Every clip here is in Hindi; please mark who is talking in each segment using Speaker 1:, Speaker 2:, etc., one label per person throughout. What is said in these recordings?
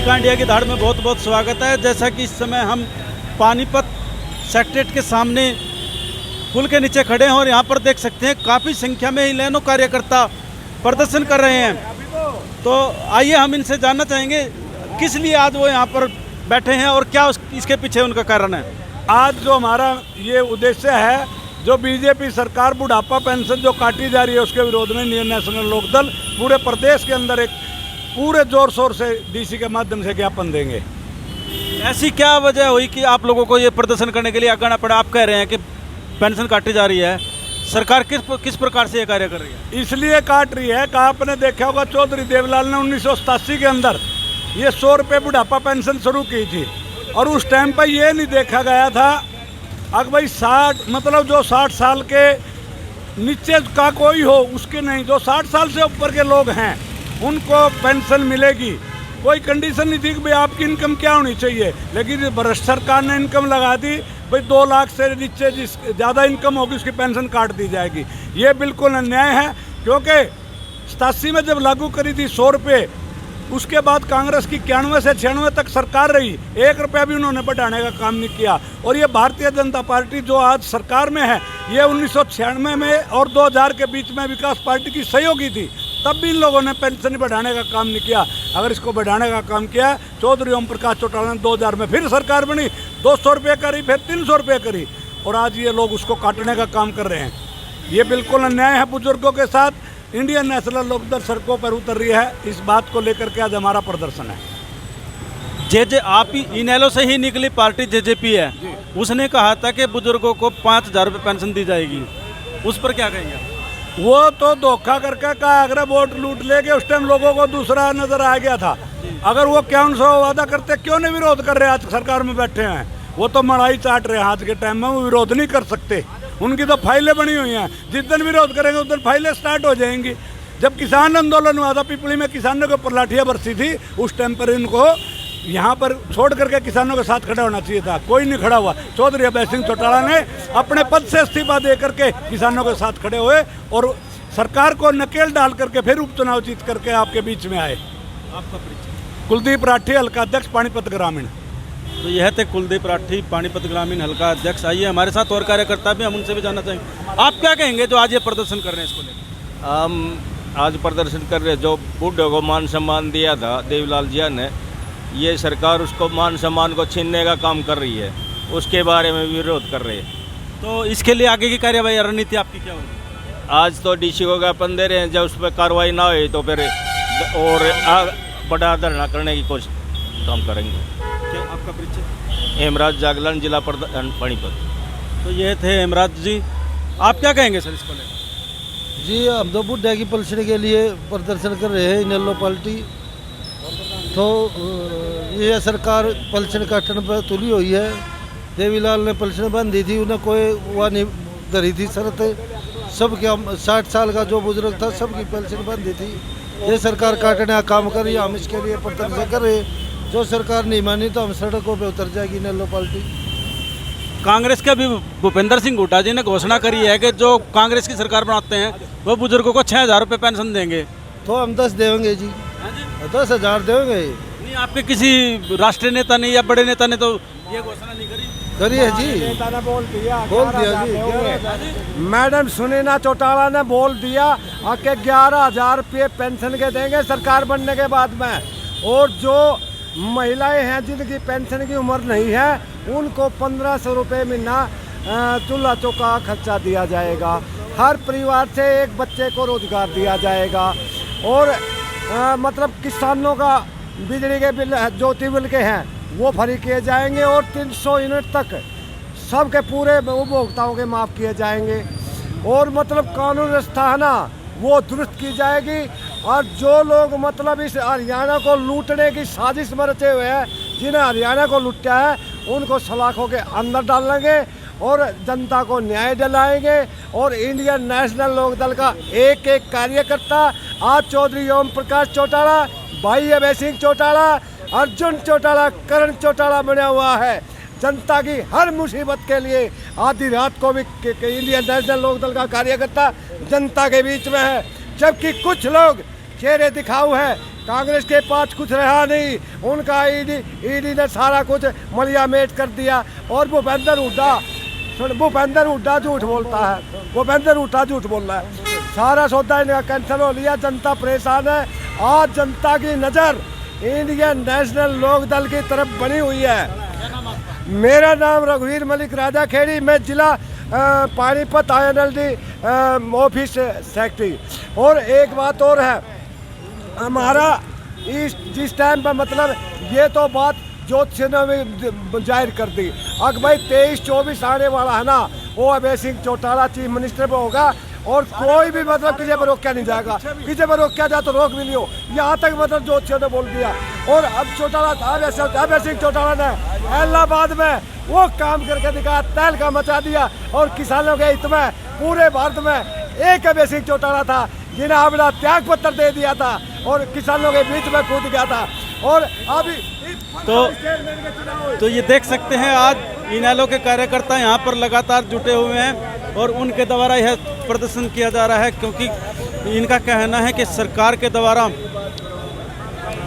Speaker 1: का इंडिया की धाड़ में बहुत बहुत स्वागत है। जैसा कि इस समय हम पानीपत सेक्रेटेरिएट के सामने पुल के नीचे खड़े हैं और यहाँ पर देख सकते हैं काफ़ी संख्या में इनेलो कार्यकर्ता प्रदर्शन कर रहे हैं। तो आइए हम इनसे जानना चाहेंगे किस लिए आज वो यहाँ पर बैठे हैं और क्या इसके पीछे उनका कारण है।
Speaker 2: आज जो हमारा ये उद्देश्य है, जो बीजेपी सरकार बुढ़ापा पेंशन जो काटी जा रही है उसके विरोध में इंडियन नेशनल लोकदल पूरे प्रदेश के अंदर एक पूरे जोर शोर से डीसी के माध्यम से ज्ञापन देंगे।
Speaker 1: ऐसी क्या वजह हुई कि आप लोगों को ये प्रदर्शन करने के लिए आगे आना पड़ा? आप कह रहे हैं कि पेंशन काटी जा रही है, सरकार किस प्रकार से ये कार्य कर रही है?
Speaker 2: इसलिए काट रही है कि आपने देखा होगा चौधरी देवलाल ने 1987 के अंदर ये 100 रुपये बुढ़ापा पेंशन शुरू की थी और उस टाइम पर ये नहीं देखा गया था अगर भाई 60 साल के नीचे का कोई हो उसके नहीं, जो 60 साल से ऊपर के लोग हैं उनको पेंशन मिलेगी। कोई कंडीशन नहीं थी कि भाई आपकी इनकम क्या होनी चाहिए, लेकिन भ्रष्ट सरकार ने इनकम लगा दी भाई 2 लाख से नीचे जिस ज़्यादा इनकम होगी उसकी पेंशन काट दी जाएगी। ये बिल्कुल अन्याय है, क्योंकि 87 में जब लागू करी थी 100 रुपये, उसके बाद कांग्रेस की 91 से 96 तक सरकार रही, 1 रुपया भी उन्होंने बढ़ाने का काम नहीं किया। और ये भारतीय जनता पार्टी जो आज सरकार में है, ये 1996 में और 2000 के बीच में विकास पार्टी की सहयोगी थी, तब भी इन लोगों ने पेंशन बढ़ाने का काम नहीं किया। अगर इसको बढ़ाने का काम किया, चौधरी ओम प्रकाश चौटाला ने 2000 में फिर सरकार बनी, 200 रुपये करी, फिर 300 रुपये करी, और आज ये लोग उसको काटने का काम कर रहे हैं। ये बिल्कुल अन्याय है बुजुर्गों के साथ। इंडियन नेशनल लोकदल सड़कों पर उतर रही है, इस बात को लेकर के आज हमारा प्रदर्शन है।
Speaker 1: आप ही इनेलो से ही निकली पार्टी जेजेपी है, उसने कहा था कि बुजुर्गों को 5000 रुपये पेंशन दी जाएगी, उस पर क्या कहेंगे?
Speaker 2: वो तो धोखा करके कहा, अगर वोट लूट लेके उस टाइम लोगों को दूसरा नजर आ गया था। अगर वो क्यों सो वादा करते, क्यों नहीं विरोध कर रहे? आज सरकार में बैठे हैं, वो तो मड़ाई चाट रहे हैं। आज के टाइम में वो विरोध नहीं कर सकते, उनकी तो फाइलें बनी हुई हैं। जिस दिन विरोध करेंगे उस दिन फाइलें स्टार्ट हो जाएंगी। जब किसान आंदोलन हुआ था, पिपली में किसानों के ऊपर लाठियाँ बरसी थी, उस टाइम पर इनको यहाँ पर छोड़ करके किसानों के साथ खड़ा होना चाहिए था, कोई नहीं खड़ा हुआ। चौधरी अभय सिंह चौटाला ने अपने पद से इस्तीफा दे करके किसानों के साथ खड़े हुए और सरकार को नकेल डाल करके फिर उपचुनाव जीत करके आपके बीच में आए।
Speaker 1: आपका परिचय?
Speaker 2: कुलदीप राठी, हल्का अध्यक्ष पानीपत ग्रामीण।
Speaker 1: तो यह थे कुलदीप राठी, पानीपत ग्रामीण हल्का अध्यक्ष। आइए हमारे साथ और कार्यकर्ता भी, हम उनसे भी जानना चाहेंगे। आप क्या कहेंगे जो आज ये प्रदर्शन कर रहे हैं इसको लेकर?
Speaker 3: हम आज प्रदर्शन कर रहे हैं, जो बूढ़े को मान सम्मान दिया था देवलाल जी ने, ये सरकार उसको मान सम्मान को छीनने का काम कर रही है, उसके बारे में विरोध कर रहे हैं।
Speaker 1: तो इसके लिए आगे की कार्यवाही रणनीति आपकी क्या होगी?
Speaker 3: आज तो डीसी को ज्ञापन दे रहे हैं, जब उस पर कार्रवाई ना हुई तो फिर और बड़ा धरना करने की कोशिश काम करेंगे।
Speaker 1: क्या आपका परिचय?
Speaker 3: हेमराज जागलन, जिला प्रधान पानीपत।
Speaker 1: तो ये थे हेमराज जी, आप क्या कहेंगे सर इसको लेकर?
Speaker 4: जी, हम तो बुढ़े की पेंशन के लिए प्रदर्शन कर रहे हैं, इनेलो पार्टी। तो ये सरकार पेंशन काटने पर तुली हुई है। देवीलाल ने पेंशन बंद दी थी, उन्हें कोई वह नहीं धरी थी शर्त। सबके 60 साल का जो बुजुर्ग था सबकी पेंशन बंद दी थी। ये सरकार काटने का काम कर रही है, हम इसके लिए प्रदर्शन कर रहे हैं। जो सरकार नहीं मानी तो हम सड़कों पे उतर जाएगी इनेलो पार्टी।
Speaker 1: कांग्रेस के भी भूपेंद्र सिंह हुड्डा जी ने घोषणा करी है कि जो कांग्रेस की सरकार बनाते हैं वो बुजुर्गों को 6000 रुपये पेंशन देंगे।
Speaker 4: तो हम 10 देंगे जी, 10,000 देंगे।
Speaker 1: नहीं, आपके किसी राष्ट्रीय नेता ने या बड़े नेता ने तो ये घोषणा नहीं करी?
Speaker 4: करिए जी,
Speaker 2: नेता ने बोल दिया
Speaker 4: जी।
Speaker 2: मैडम सुनीना चौटाला ने बोल दिया कि 11,000 रुपये पेंशन के देंगे सरकार बनने के बाद में। और जो महिलाएं हैं जिनकी पेंशन की उम्र नहीं है, उनको 1500 रुपये महीना चूल्हा चौका खर्चा दिया जाएगा। हर परिवार से एक बच्चे को रोजगार दिया जाएगा। और मतलब किसानों का बिजली के बिल, ज्योति बिल के हैं, वो फ्री किए जाएंगे। और 300 यूनिट तक सबके पूरे उपभोक्ताओं के माफ़ किए जाएंगे। और मतलब कानून व्यवस्था है ना, वो दुरुस्त की जाएगी। और जो लोग मतलब इस हरियाणा को लूटने की साजिश में रचे हुए हैं, जिन्हें हरियाणा को लूटा है, उनको सलाखों के अंदर डालेंगे और जनता को न्याय दिलाएंगे। और इंडियन नेशनल लोकदल का एक एक कार्यकर्ता आज चौधरी ओम प्रकाश चौटाला, भाई अभय सिंह चौटाला, अर्जुन चौटाला, करण चौटाला बना हुआ है। जनता की हर मुसीबत के लिए आधी रात को भी इंडियन नेशनल लोकदल का कार्यकर्ता जनता के बीच में है। जबकि कुछ लोग चेहरे दिखाऊ हैं,
Speaker 5: कांग्रेस के पास कुछ रहा नहीं, उनका ईडी ने सारा कुछ मलियामेट कर दिया। और भूपेंद्र हुड्डा झूठ बोलता है, भूपेंद्र हुड्डा झूठ बोल रहा है। सारा सौदा इनका कैंसिल हो लिया, जनता परेशान है। आज जनता की नज़र इंडियन नेशनल लोक दल की तरफ बनी हुई है। मेरा नाम रघुवीर मलिक राजा खेड़ी, मैं जिला पानीपत INLD ऑफिस सेक्रेटरी। और एक बात और है, हमारा जिस टाइम पर मतलब ये तो बात ज्योतिष ने जाहिर कर दी, अब भाई 23-24 आने वाला है ना, वो अभय सिंह चौटाला चीफ मिनिस्टर पर होगा और कोई भी मतलब किसी पर रोका नहीं जाएगा। किसी पर रोका जाए तो रोक भी नहीं हो, यहाँ तक मतलब ज्योतिष ने बोल दिया। और अब अभय सिंह चौटाला ने इलाहाबाद में वो काम करके दिखाया, तहलका मचा दिया। और किसानों के हित में पूरे भारत में एक अभय सिंह चौटाला था जिन्हें अपना त्याग पत्र दे दिया था और किसानों के बीच में कूद गया था। और अभी
Speaker 1: तो ये देख सकते हैं आज इनेलो के कार्यकर्ता यहाँ पर लगातार जुटे हुए हैं और उनके द्वारा यह प्रदर्शन किया जा रहा है, क्योंकि इनका कहना है कि सरकार के द्वारा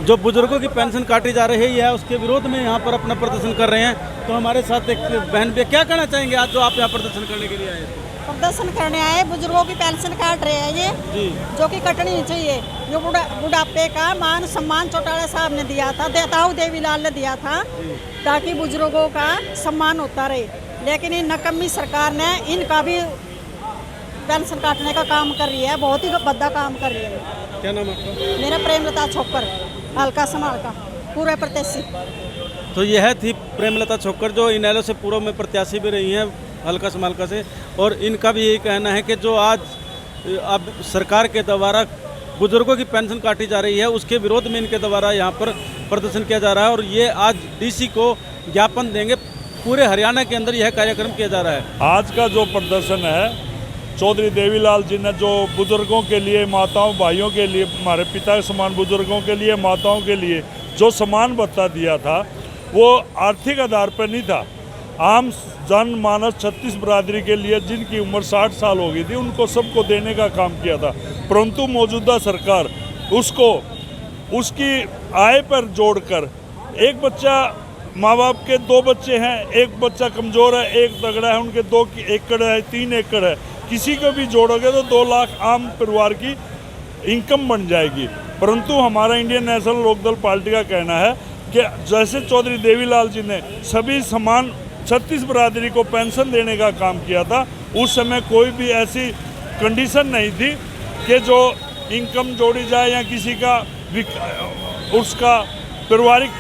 Speaker 1: जो बुजुर्गों की पेंशन काटी जा रही है उसके विरोध में यहाँ पर अपना प्रदर्शन कर रहे हैं। तो हमारे साथ एक बहन भी, क्या कहना चाहेंगे आज जो आप यहाँ प्रदर्शन करने के लिए आए?
Speaker 6: प्रदर्शन करने आए, बुजुर्गों की पेंशन काट रहे हैं ये, जो कि कटनी नहीं चाहिए। जो बुढ़ापे का मान सम्मान चौटाला साहब ने दिया था, देताऊ देवीलाल ने दिया था, ताकि बुजुर्गों का सम्मान होता रहे। लेकिन इन नकम्मी सरकार ने इनका भी पेंशन काटने का काम कर रही है, बहुत ही भद्दा काम कर रही है।
Speaker 1: क्या नाम आपका?
Speaker 6: मेरा प्रेमलता छोकर, हल्का समाल का पूरे प्रत्याशी।
Speaker 1: तो यह थी प्रेमलता छोकर, जो इनेलो से पूर्व में प्रत्याशी भी रही हैं हल्का समालका से। और इनका भी यही कहना है कि जो आज अब सरकार के द्वारा बुजुर्गों की पेंशन काटी जा रही है उसके विरोध में इनके द्वारा यहाँ पर प्रदर्शन किया जा रहा है। और ये आज DC को ज्ञापन देंगे। पूरे हरियाणा के अंदर यह कार्यक्रम किया जा रहा है।
Speaker 7: आज का जो प्रदर्शन है, चौधरी देवीलाल जी ने जो बुजुर्गों के लिए, माताओं भाइयों के लिए, हमारे पिता के समान बुजुर्गों के लिए, माताओं के लिए जो सम्मान भत्ता दिया था वो आर्थिक आधार पर नहीं था। आम जनमानस 36 बरादरी के लिए जिनकी उम्र 60 साल हो गई थी उनको सबको देने का काम किया था। परंतु मौजूदा सरकार उसको उसकी आय पर जोड़कर, एक बच्चा, माँ बाप के 2 बच्चे हैं, एक बच्चा कमज़ोर है, एक तगड़ा है, उनके 2 एकड़ है, 3 एकड़ है, किसी को भी जोड़ोगे तो 2 लाख आम परिवार की इनकम बन जाएगी। परंतु हमारा इंडियन नेशनल लोकदल पार्टी का कहना है कि जैसे चौधरी देवीलाल जी ने सभी समान 36 बरादरी को पेंशन देने का काम किया था, उस समय कोई भी ऐसी कंडीशन नहीं थी कि जो इनकम जोड़ी जाए या किसी का उसका पारिवारिक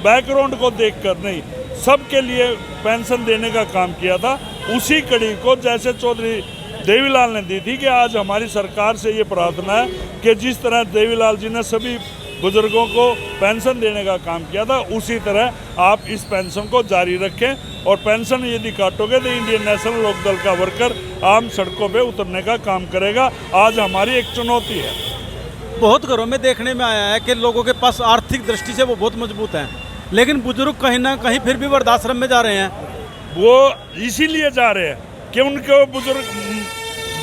Speaker 7: बैकग्राउंड को देखकर नहीं, सबके लिए पेंशन देने का काम किया था। उसी कड़ी को जैसे चौधरी देवीलाल ने दी थी कि आज हमारी सरकार से ये प्रार्थना है कि जिस तरह देवीलाल जी ने सभी बुजुर्गों को पेंशन देने का काम किया था, उसी तरह आप इस पेंशन को जारी रखें। और पेंशन यदि काटोगे तो इंडियन नेशनल लोकदल का वर्कर आम सड़कों पे उतरने का काम करेगा। आज हमारी एक चुनौती है।
Speaker 1: बहुत घरों में देखने में आया है कि लोगों के पास आर्थिक दृष्टि से वो बहुत मजबूत हैं, लेकिन बुजुर्ग कहीं ना कहीं फिर भी वृद्धाश्रम में जा रहे हैं।
Speaker 7: वो इसीलिए जा रहे हैं कि उनके बुजुर्ग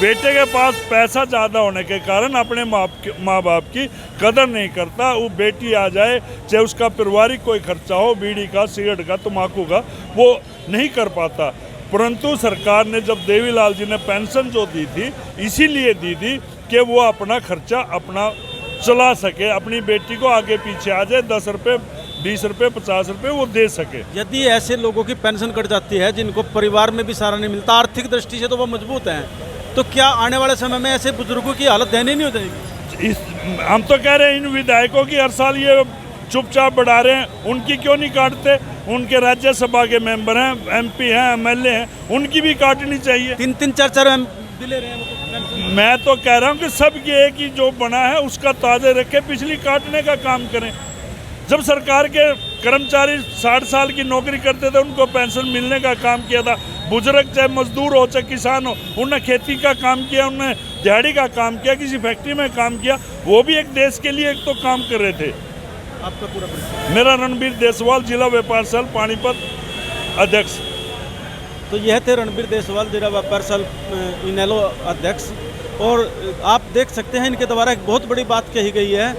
Speaker 7: बेटे के पास पैसा ज़्यादा होने के कारण अपने माँ बाप की कदर नहीं करता। वो बेटी आ जाए, चाहे उसका पारिवारिक कोई खर्चा हो, बीड़ी का, सिगरेट का, तम्बाकू का, वो नहीं कर पाता। परंतु सरकार ने जब देवीलाल जी ने पेंशन जो दी थी, इसीलिए दी थी कि वो अपना खर्चा अपना चला सके, अपनी बेटी को आगे पीछे आ जाए, 10 रुपये, 20 रुपये, 50 रुपये वो दे सके।
Speaker 1: यदि ऐसे लोगों की पेंशन कट जाती है जिनको परिवार में भी सहारा नहीं मिलता, आर्थिक दृष्टि से तो वो मजबूत हैं, तो क्या आने वाले समय में ऐसे बुजुर्गों की हालत दयनीय नहीं हो जाएगी?
Speaker 7: हम तो कह रहे हैं इन विधायकों की हर साल ये चुपचाप बढ़ा रहे हैं, उनकी क्यों नहीं काटते? उनके राज्यसभा के मेंबर हैं, MP हैं, MLA हैं, उनकी भी काटनी चाहिए।
Speaker 1: 3-3, 4-4 भी ले रहे हैं।
Speaker 7: मैं तो कह रहा हूँ कि सब ये एक ही जो बना है उसका ताज़ा रखे, पिछली काटने का काम करें। जब सरकार के कर्मचारी 60 साल की नौकरी करते थे उनको पेंशन मिलने का काम किया था। बुजुर्ग चाहे मजदूर हो चाहे किसान हो, उनने खेती का काम किया, उनने दिहाड़ी का काम किया, किसी फैक्ट्री में काम किया, वो भी एक देश के लिए एक तो काम कर रहे थे।
Speaker 1: आपका पूरा परिचय?
Speaker 7: मेरा रणबीर देसवाल, जिला व्यापार संघ पानीपत अध्यक्ष।
Speaker 1: तो यह थे रणबीर देसवाल, जिला व्यापार संघ इनेलो अध्यक्ष। और आप देख सकते हैं इनके द्वारा एक बहुत बड़ी बात कही गई है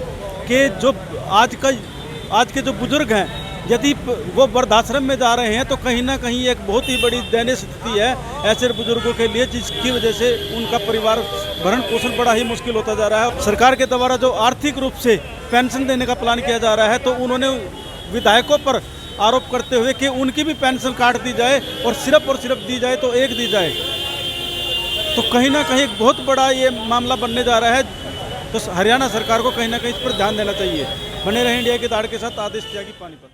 Speaker 1: कि जो आज के जो बुजुर्ग हैं, यदि वो वृद्धाश्रम में जा रहे हैं तो कहीं ना कहीं एक बहुत ही बड़ी दयनीय स्थिति है ऐसे बुजुर्गों के लिए, जिसकी वजह से उनका परिवार भरण पोषण बड़ा ही मुश्किल होता जा रहा है। सरकार के द्वारा जो आर्थिक रूप से पेंशन देने का प्लान किया जा रहा है, तो उन्होंने विधायकों पर आरोप करते हुए कि उनकी भी पेंशन काट दी जाए और सिर्फ दी जाए तो एक दी जाए, तो कहीं ना कहीं एक बहुत बड़ा ये मामला बनने जा रहा है। तो हरियाणा सरकार को कहीं ना कहीं इस पर ध्यान देना चाहिए। बने रहे इंडिया की दाड़ के साथ, आदेश त्यागी, पानीपत।